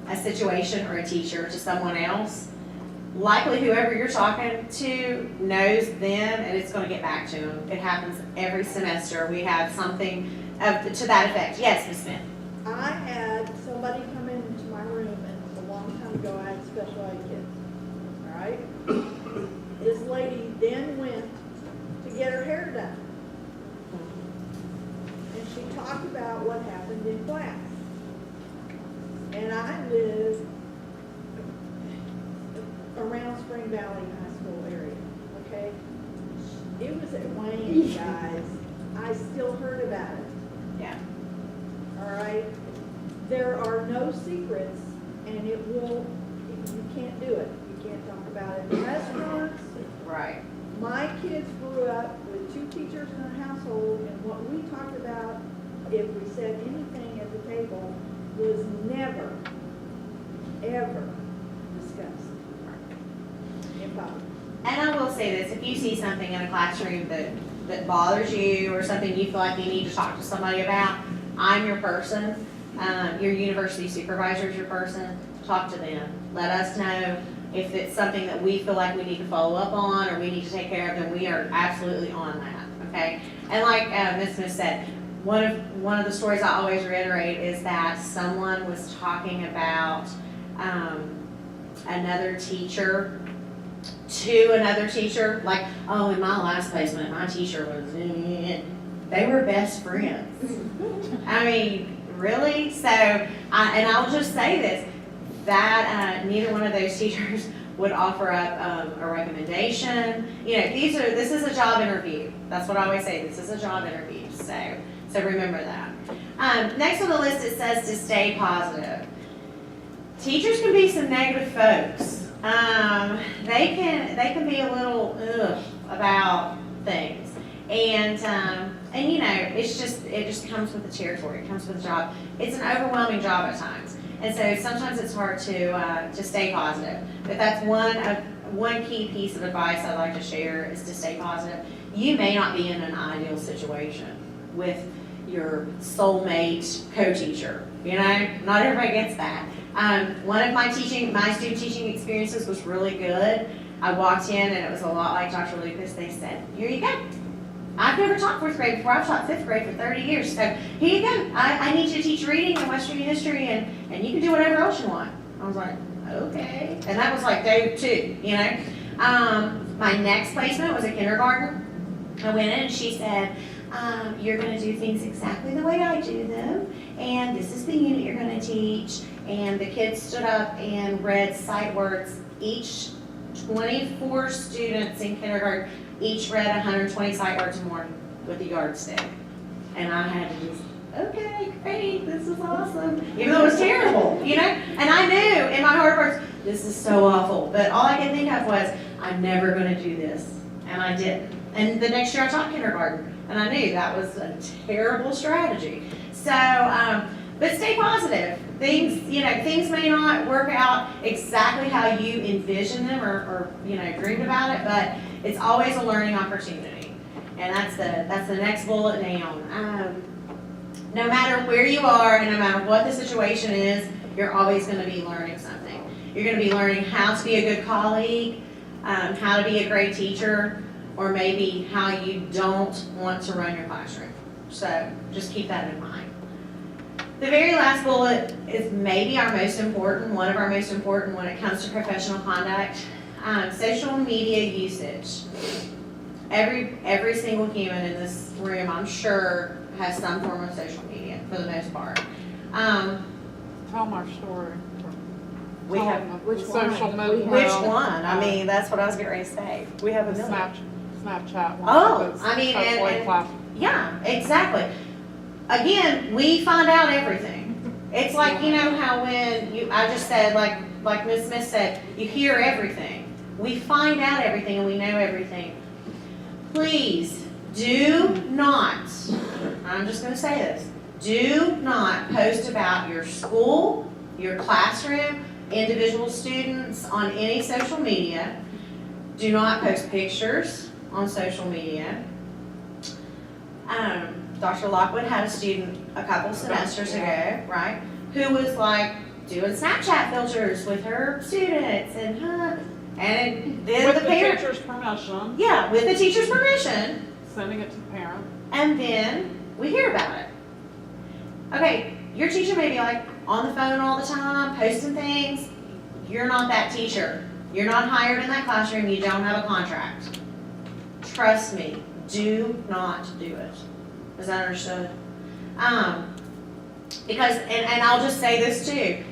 a situation or a teacher to someone else, likely whoever you're talking to knows them, and it's going to get back to them. It happens every semester. We have something to that effect. Yes, Ms. Smith? I had somebody come into my room, and a long time ago, I had special ed kids, all right? This lady then went to get her hair done. And she talked about what happened in class. And I live around Spring Valley High School area, okay? It was at Wayne, guys. I still heard about it. Yeah. All right? There are no secrets, and you can't do it. You can't talk about it in restaurants. Right. My kids grew up with 2 teachers in a household, and what we talked about, if we said anything at the table, was never, ever discussed in public. And I will say this, if you see something in a classroom that bothers you or something you feel like you need to talk to somebody about, I'm your person. Your university supervisor is your person. Talk to them. Let us know if it's something that we feel like we need to follow up on or we need to take care of, then we are absolutely on that, okay? And like Ms. Smith said, one of the stories I always reiterate is that someone was talking about another teacher to another teacher, like, oh, in my last placement, my teacher was, they were best friends. I mean, really? So, and I'll just say this, that neither one of those teachers would offer up a recommendation. This is a job interview. That's what I always say, this is a job interview, so remember that. Next on the list, it says to stay positive. Teachers can be some negative folks. They can be a little about things, and it just comes with the territory. It comes with the job. It's an overwhelming job at times. And so sometimes it's hard to stay positive. But that's one key piece of advice I'd like to share is to stay positive. You may not be in an ideal situation with your soulmate co-teacher. You know, not everybody gets that. One of my student teaching experiences was really good. I walked in and it was a lot like Dr. Lucas. They said, here you go. I've never taught 4th grade before. I've taught 5th grade for 30 years. So here you go. I need you to teach reading and Western history and you can do whatever else you want. I was like, okay. And that was like day 2, you know. My next placement was a kindergarten. I went in and she said, you're going to do things exactly the way I do them. And this is the unit you're going to teach. And the kids stood up and read sight words. Each 24 students in kindergarten each read 120 sight words more with the yardstick. And I had to just, okay, great, this is awesome. Even though it was terrible, you know? And I knew in my heart of hearts, this is so awful. But all I could think of was, I'm never going to do this. And I didn't. And the next year I taught kindergarten. And I knew that was a terrible strategy. So, but stay positive. Things may not work out exactly how you envision them or dreamed about it, but it's always a learning opportunity. And that's the next bullet down. No matter where you are and no matter what the situation is, you're always going to be learning something. You're going to be learning how to be a good colleague, how to be a great teacher, or maybe how you don't want to run your classroom. So just keep that in mind. The very last bullet is maybe our most important, one of our most important when it comes to professional conduct. Social media usage. Every single human in this room, I'm sure, has some form of social media for the most part. Tell my story. We have Which social one? media. which one? I mean, that's what I was getting ready to say. We have a million. Snapchat one. Oh, that's I mean, totally and classic. yeah, exactly. Again, we find out everything. It's like, you know how when I just said, like Ms. Smith said, you hear everything. We find out everything and we know everything. Please do not, I'm just going to say this, do not post about your school, your classroom, individual students on any social media. Do not post pictures on social media. Dr. Lockwood had a student a couple semesters ago, right, who was like doing Snapchat filters with her students and then With the the parent, teacher's permission, yeah, with the teacher's permission, sending it to the parent. and then we hear about it. Okay, your teacher may be like on the phone all the time, posting things. You're not that teacher. You're not hired in that classroom. You don't have a contract. Trust me, do not do it. Is that understood? Because, and I'll just say this too,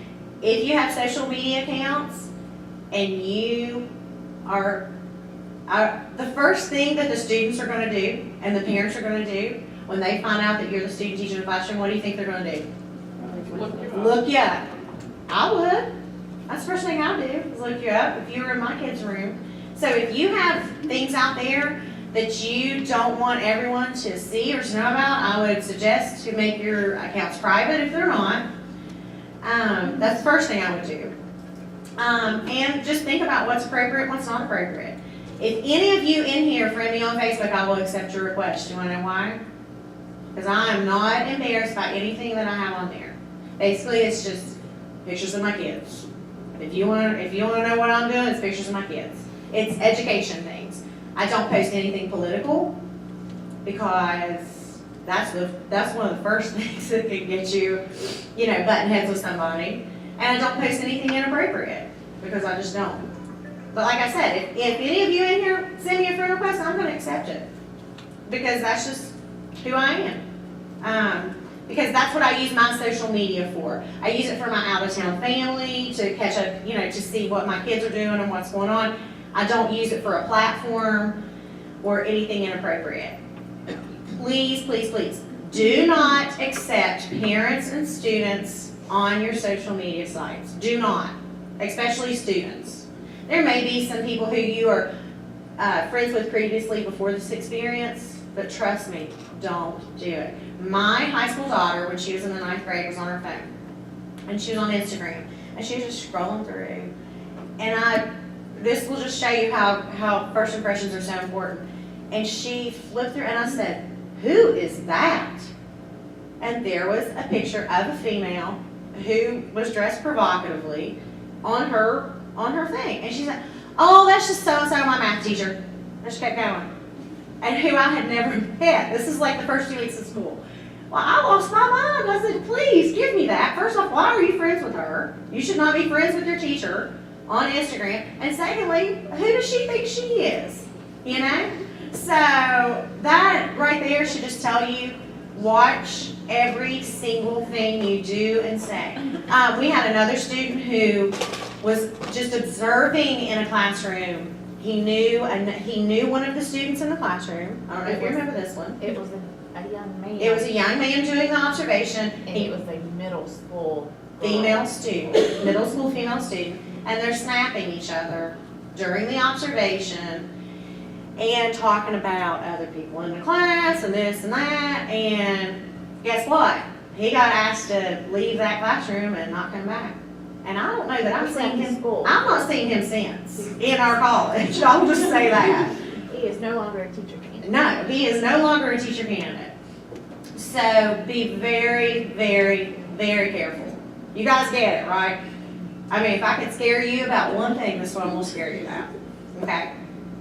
if you have social media accounts and you are, the first thing that the students are going to do and the parents are going to do when they find out that you're the student teacher in the classroom, what do you think they're going to do? Look you up. I would. That's the first thing I do is look you up if you were in my kid's room. So if you have things out there that you don't want everyone to see or to know about, I would suggest to make your accounts private if they're not. That's the first thing I would do. And just think about what's appropriate and what's not appropriate. If any of you in here friend me on Facebook, I will accept your request. You want to know why? Because I am not embarrassed by anything that I have on there. Basically, it's just pictures of my kids. If you want to know what I'm doing, it's pictures of my kids. It's education things. I don't post anything political because that's one of the first things that can get you, button heads with somebody. And I don't post anything inappropriate because I just don't. But like I said, if any of you in here send me a friend request, I'm going to accept it because that's just who I am. Because that's what I use my social media for. I use it for my out-of-town family to catch up, to see what my kids are doing and what's going on. I don't use it for a platform or anything inappropriate. Please, please, please, do not accept parents and students on your social media sites. Do not, especially students. There may be some people who you are friends with previously before this experience, but trust me, don't do it. My high school daughter, when she was in the 9th grade, was on her phone. and she was on Instagram, and she was just scrolling through, and this will just show you how first impressions are so important. And she flipped through, and I said, "Who is that?" And there was a picture of a female who was dressed provocatively on her thing, and she said, "Oh, that's just so and so, my math teacher." And she kept going, and who I had never met. This is like the first 2 weeks of school. Well, I lost my mind. I said, "Please give me that. First off, why are you friends with her? You should not be friends with your teacher on Instagram. And secondly, who does she think she is?" You know? So that right there should just tell you, watch every single thing you do and say. We had another student who was just observing in a classroom. He knew one of the students in the classroom. I don't know if you remember this one. It was a young man. It was a young man doing the observation. And it was a middle school girl. Female student, middle school female student, and they're snapping each other during the observation and talking about other people in the class and this and that. And guess what? He got asked to leave that classroom and not come back. And I don't know that I've seen him. I've not seen him since in our college. I'll just say that. He is no longer a teacher candidate. No, he is no longer a teacher candidate. So be very, very, very careful. You guys get it, right? I mean, if I could scare you about one thing, this one will scare you about. Okay?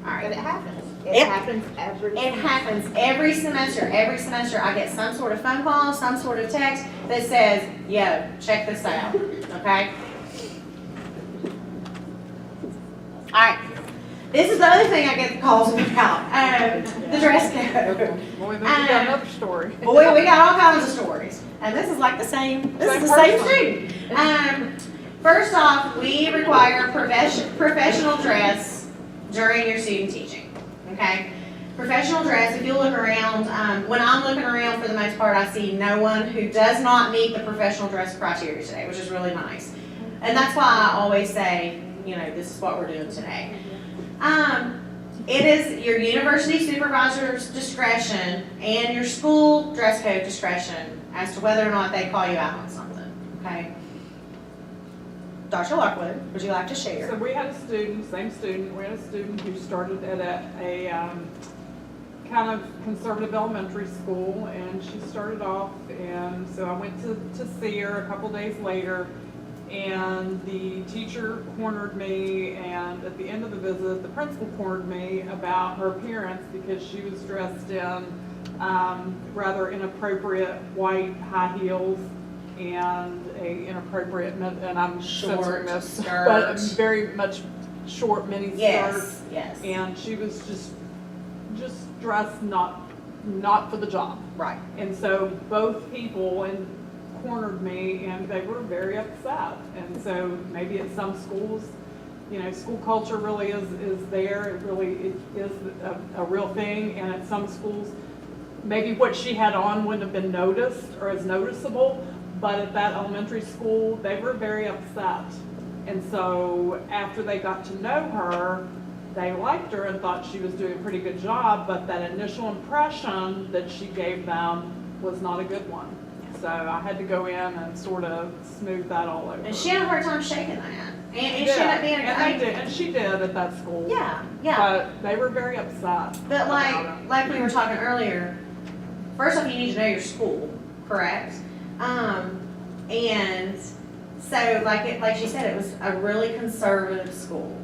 All right. But it happens. It happens every semester. Every semester I get some sort of phone call, some sort of text that says, "Yo, check this out." Okay? All right. This is the other thing I get calls about. The dress code. Boy, then we got another story. Boy, we got all kinds of stories. And this is like the same, this is the same student. First off, we require professional dress during your student teaching, okay? Professional dress, if you look around, when I'm looking around for the most part, I see no one who does not meet the professional dress criteria today, which is really nice. And that's why I always say, you know, this is what we're doing today. It is your university supervisor's discretion and your school dress code discretion as to whether or not they call you out on something, okay? Dr. Lockwood, would you like to share? So we had a student, same student, we had a student who started at a kind of conservative elementary school, and she started off, and so I went to see her a couple days later, and the teacher cornered me, and at the end of the visit, the principal cornered me about her appearance because she was dressed in rather inappropriate white high heels and a inappropriate, and I'm censoring this, but very much short mini skirt. Yes. And she was just dressed not for the job. Right. And so both people cornered me, and they were very upset. And so maybe at some schools, you know, school culture really is there. It really is a real thing. And at some schools, maybe what she had on wouldn't have been noticed or as noticeable. But at that elementary school, they were very upset. And so after they got to know her, they liked her and thought she was doing a pretty good job, but that initial impression that she gave them was not a good one. So I had to go in and sort of smooth that all over. And she had a hard time shaking that. And she Yeah, ended up being and she did at that school. Yeah. But they were very upset. But about it. like we were talking earlier, first off, you need to know your school, correct? And so like she said, it was a really conservative school.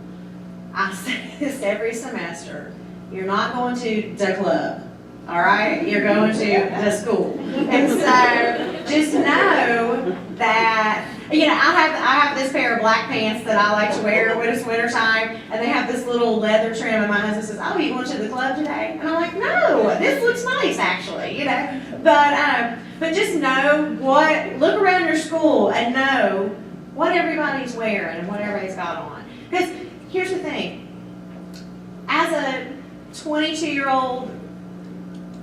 I say this every semester. You're not going to the club, all right? You're going to the school. And so just know that, you know, I have this pair of black pants that I like to wear when it's winter time, and they have this little leather trim, and my husband says, "Oh, you going to the club today?" And I'm like, "No, this looks nice actually," you know. But just know look around your school and know what everybody's wearing and what everybody's got on. Because here's the thing, as a 22-year-old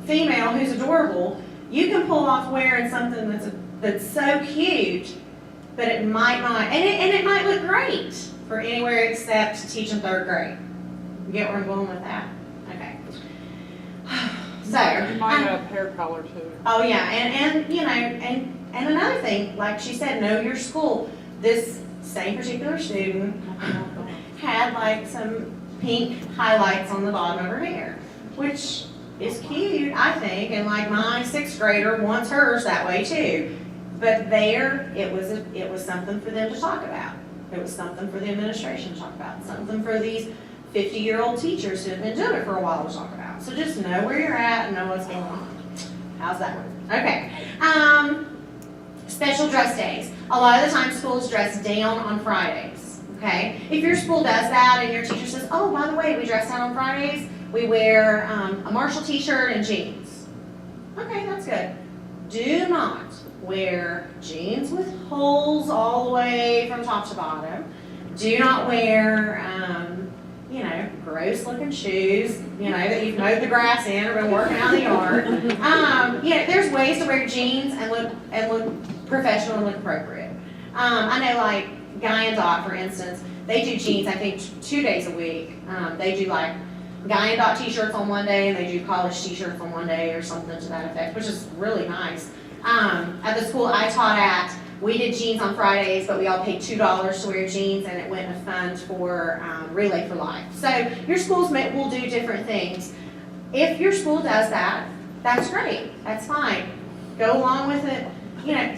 female who's adorable, you can pull off wearing something that's so cute, but it might not, and it might look great for anywhere except teaching third grade. You get where I'm going with that? Okay. So you might have hair color too. oh yeah, and you know, and And another thing, like she said, know your school. This same particular student had like some pink highlights on the bottom of her hair, which is cute, I think, and like my 6th grader wants hers that way too. But there, it was something for them to talk about. It was something for the administration to talk about, something for these 50-year-old teachers who have been doing it for a while to talk about. So just know where you're at and know what's going on. How's that work? Okay. Special dress days. A lot of the time schools dress down on Fridays, okay? If your school does that and your teacher says, oh, by the way, we dress down on Fridays, we wear a Marshall t-shirt and jeans. Okay, that's good. Do not wear jeans with holes all the way from top to bottom. Do not wear, gross looking shoes, that you've mowed the grass in or been working out in the yard. There's ways to wear jeans and look professional and look appropriate. I know like Guy and Dot, for instance, they do jeans, I think 2 days a week. They do like Guy and Dot t-shirts on one day and they do college t-shirts on one day or something to that effect, which is really nice. At the school I taught at, we did jeans on Fridays, but we all paid $2 to wear jeans, and it went in a fund for Relay for Life. So your schools will do different things. If your school does that, that's great. That's fine. Go along with it.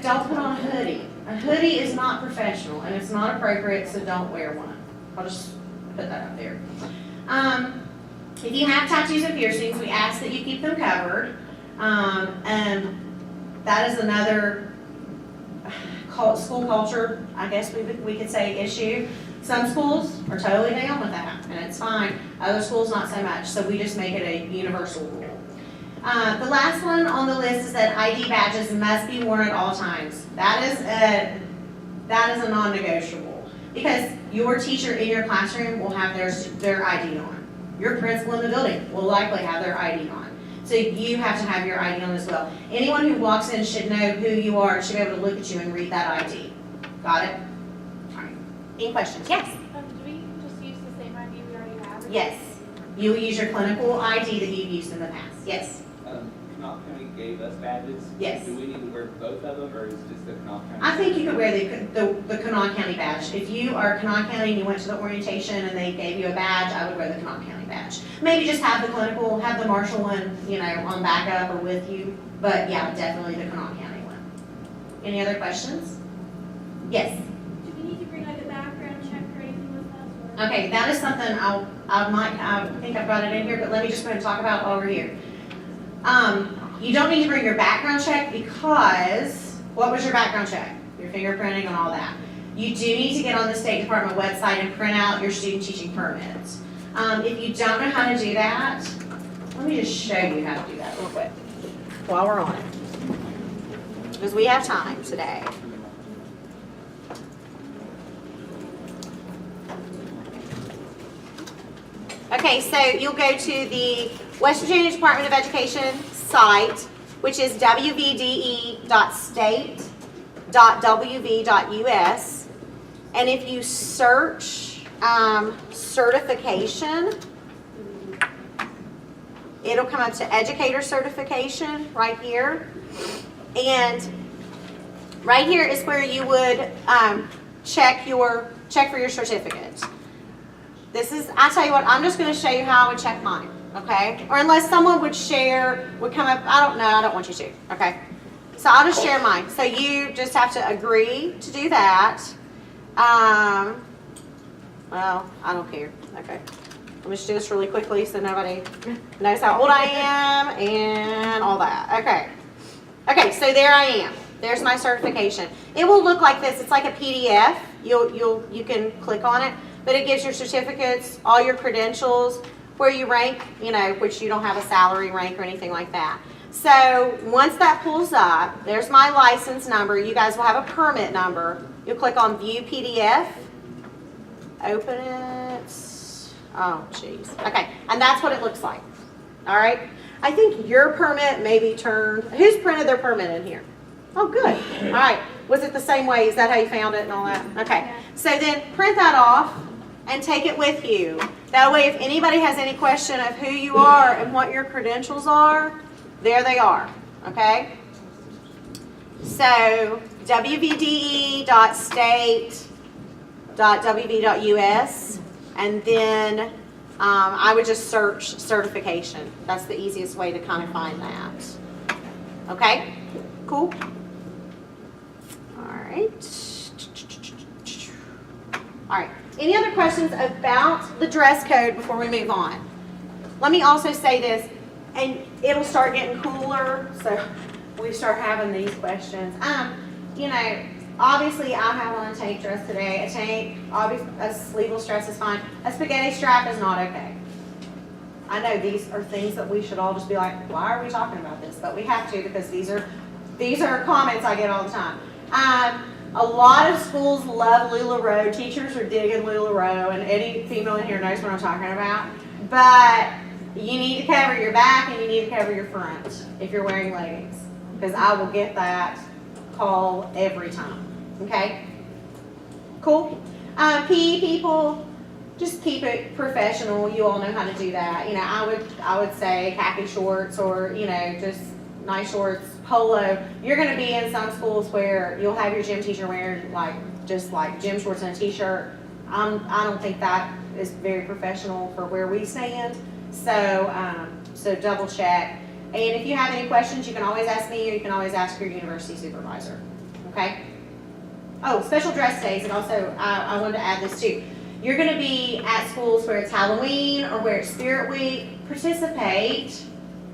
Don't put on a hoodie. A hoodie is not professional, and it's not appropriate, so don't wear one. I'll just put that up there. If you have tattoos and piercings, we ask that you keep them covered. And that is another school culture, I guess we could say, issue. Some schools are totally down with that, and it's fine. Other schools, not so much, so we just make it a universal rule. The last one on the list is that ID badges must be worn at all times. That is a non-negotiable, because your teacher in your classroom will have their ID on. Your principal in the building will likely have their ID on. So you have to have your ID on as well. Anyone who walks in should know who you are and should be able to look at you and read that ID. Got it? All right. Any questions? Yes? Do we just use the same ID we already have? Yes. You will use your clinical ID that you've used in the past. Yes? Kanawha County gave us badges. Yes. Do we need to wear both of them, or is just the Kanawha County? I think you could wear the Kanawha County badge. If you are Kanawha County and you went to the orientation and they gave you a badge, I would wear the Kanawha County badge. Maybe just have the clinical, have the Marshall one, on backup or with you. But yeah, definitely the Kanawha County one. Any other questions? Yes? Do we need to bring like a background check or anything with us? Or? Okay, that is something I think I've got it in here, but let me just go ahead and talk about while we're here. You don't need to bring your background check because, what was your background check? Your fingerprinting and all that. You do need to get on the State Department website and print out your student teaching permits. If you don't know how to do that, let me just show you how to do that real quick while we're on it. Because we have time today. Okay, so you'll go to the West Virginia Department of Education site, which is wvde.state.wv.us. And if you search certification, it'll come up to educator certification right here. And right here is where you would check for your certificate. I tell you what, I'm just going to show you how I would check mine, okay? Or unless someone would come up, I don't know, I don't want you to, okay? So I'll just share mine. So you just have to agree to do that. Well, I don't care, okay? Let me just do this really quickly so nobody knows how old I am and all that, okay. Okay, so there I am. There's my certification. It will look like this. It's like a PDF. You can click on it. But it gives your certificates, all your credentials, where you rank, which you don't have a salary rank or anything like that. So once that pulls up, there's my license number. You guys will have a permit number. You'll click on View PDF. Open it. Oh, jeez. Okay, and that's what it looks like. All right. I think your permit may be turned. Who's printed their permit in here? Oh, good. All right. Was it the same way? Is that how you found it and all that? Okay. So then print that off and take it with you. That way, if anybody has any question of who you are and what your credentials are, there they are, okay? So wvde.state.wv.us, and then I would just search certification. That's the easiest way to kind of find that. Okay, cool. All right. All right. Any other questions about the dress code before we move on? Let me also say this, and it'll start getting cooler, so we start having these questions. You know, obviously I have on a tank dress today. A tank, obviously a sleeveless dress is fine. A spaghetti strap is not okay. I know these are things that we should all just be like, why are we talking about this? But we have to, because these are comments I get all the time. A lot of schools love LuLaRoe. Teachers are digging LuLaRoe, and any female in here knows what I'm talking about. But you need to cover your back and you need to cover your front if you're wearing leggings, because I will get that call every time. Okay? Cool? PE people, just keep it professional. You all know how to do that. You know, I would say khaki shorts, or, you know, just nice shorts, polo. You're going to be in some schools where you'll have your gym teacher wearing just like gym shorts and a t-shirt. I don't think that is very professional for where we stand. So double check. And if you have any questions, you can always ask me, or you can always ask your university supervisor. Okay? Oh, special dress days, and also I wanted to add this too. You're going to be at schools where it's Halloween or where it's Spirit Week. Participate.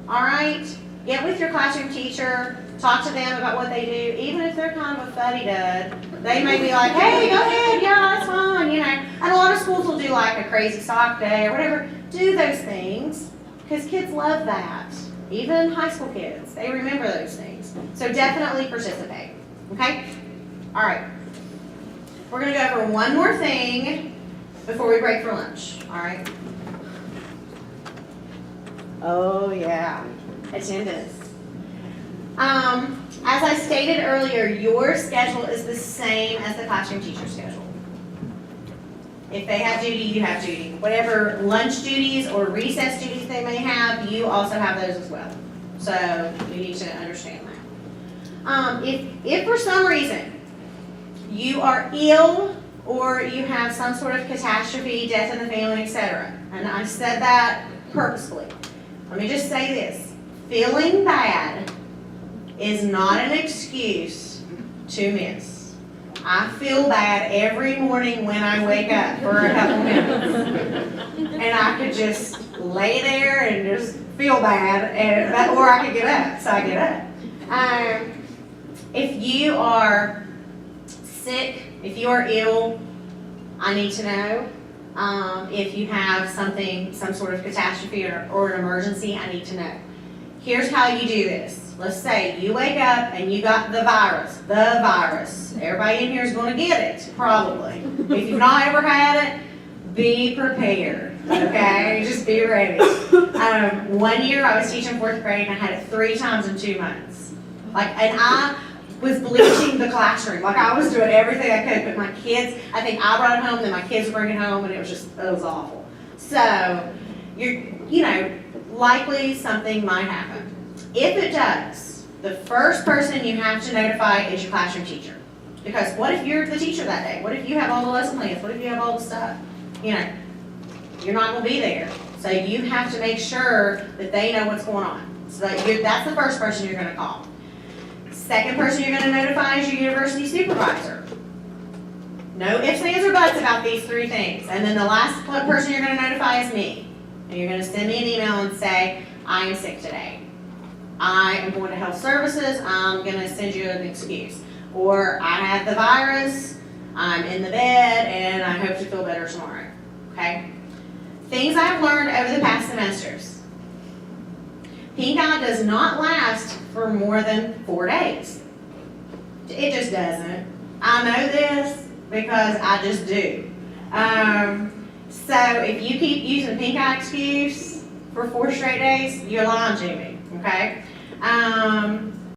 All right? Get with your classroom teacher. Talk to them about what they do. Even if they're kind of a fuddy-dud, they may be like, hey, go ahead, yeah, that's fine, you know. And a lot of schools will do like a crazy sock day or whatever. Do those things, because kids love that. Even high school kids, they remember those things. So definitely participate, okay? All right. We're going to go over one more thing before we break for lunch, all right? Oh, yeah. Attendance. As I stated earlier, your schedule is the same as the classroom teacher schedule. If they have duty, you have duty. Whatever lunch duties or recess duties they may have, you also have those as well. So you need to understand that. If for some reason you are ill, or you have some sort of catastrophe, death in the family, etc., and I said that purposefully, let me just say this. Feeling bad is not an excuse to miss. I feel bad every morning when I wake up for a couple minutes. And I could just lay there and just feel bad, or I could get up, so I get up. If you are sick, if you are ill, I need to know. If you have some sort of catastrophe or an emergency, I need to know. Here's how you do this. Let's say you wake up and you got the virus. Everybody in here is going to get it, probably. If you've not ever had it, be prepared, okay? Just be ready. 1 year I was teaching 4th grade and I had it 3 times in 2 months. And I was bleaching the classroom. I was doing everything I could, but my kids, I think I brought it home, then my kids would bring it home, and it was awful. So, likely something might happen. If it does, the first person you have to notify is your classroom teacher. Because what if you're the teacher that day? What if you have all the lesson plans? What if you have all the stuff? You're not going to be there. So you have to make sure that they know what's going on. So that's the first person you're going to call. Second person you're going to notify is your university supervisor. No ifs, ands, or buts about these 3 things. And then the last person you're going to notify is me. And you're going to send me an email and say, I am sick today. I am going to health services. I'm going to send you an excuse. Or I have the virus. I'm in the bed and I hope to feel better tomorrow. Okay? Things I've learned over the past semesters. Pink eye does not last for more than 4 days. It just doesn't. I know this because I just do. So if you keep using pink eye excuse for 4 straight days, you're lying to me, okay?